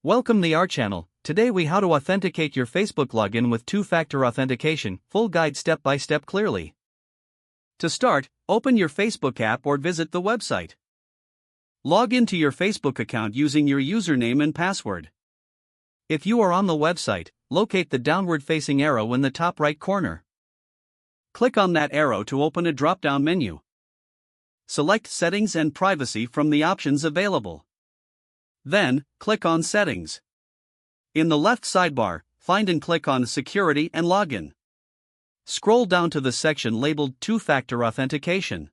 Welcome to our channel. Today we how to authenticate your Facebook login with two-factor authentication, full guide step by step clearly. To start, open your Facebook app or visit the website. Log into your Facebook account using your username and password. If you are on the website, locate the downward-facing arrow in the top right corner. Click on that arrow to open a drop-down menu. Select Settings and Privacy from the options available. Then, click on Settings. In the left sidebar, find and click on Security and Login. Scroll down to the section labeled Two-Factor Authentication.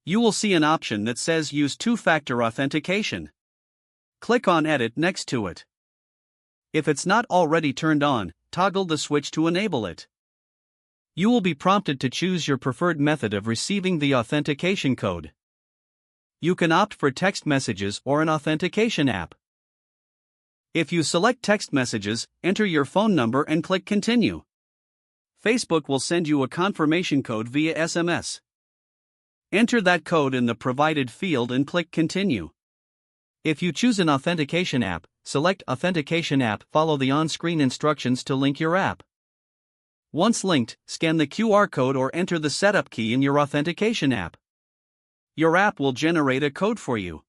You will see an option that says Use Two-Factor Authentication. Click on Edit next to it. If it's not already turned on, toggle the switch to enable it. You will be prompted to choose your preferred method of receiving the authentication code. You can opt for text messages or an authentication app. If you select text messages, enter your phone number and click Continue. Facebook will send you a confirmation code via SMS. Enter that code in the provided field and click Continue. If you choose an authentication app, select Authentication app, follow the on-screen instructions to link your app. Once linked, scan the QR code or enter the setup key in your authentication app. Your app will generate a code for you.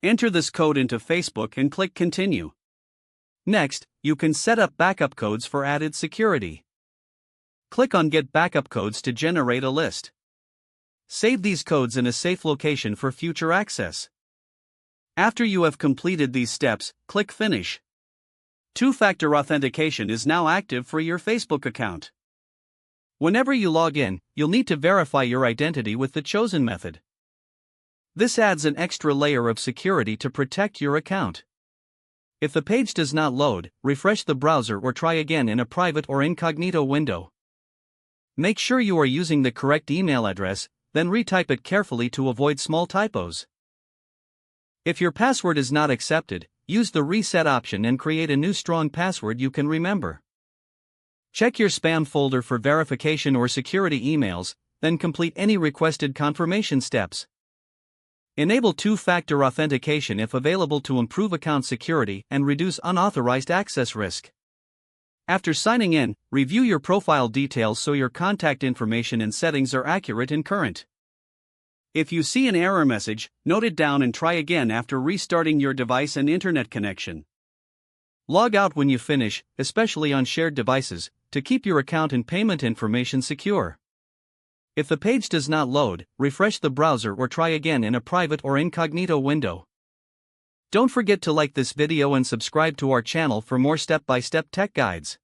Enter this code into Facebook and click Continue. Next, you can set up backup codes for added security. Click on Get Backup Codes to generate a list. Save these codes in a safe location for future access. After you have completed these steps, click Finish. Two-factor authentication is now active for your Facebook account. Whenever you log in, you'll need to verify your identity with the chosen method. This adds an extra layer of security to protect your account. If the page does not load, refresh the browser or try again in a private or incognito window. Make sure you are using the correct email address, then retype it carefully to avoid small typos. If your password is not accepted, use the reset option and create a new strong password you can remember. Check your spam folder for verification or security emails, then complete any requested confirmation steps. Enable two-factor authentication if available to improve account security and reduce unauthorized access risk. After signing in, review your profile details so your contact information and settings are accurate and current. If you see an error message, note it down and try again after restarting your device and internet connection. Log out when you finish, especially on shared devices, to keep your account and payment information secure. If the page does not load, refresh the browser or try again in a private or incognito window. Don't forget to like this video and subscribe to our channel for more step-by-step tech guides.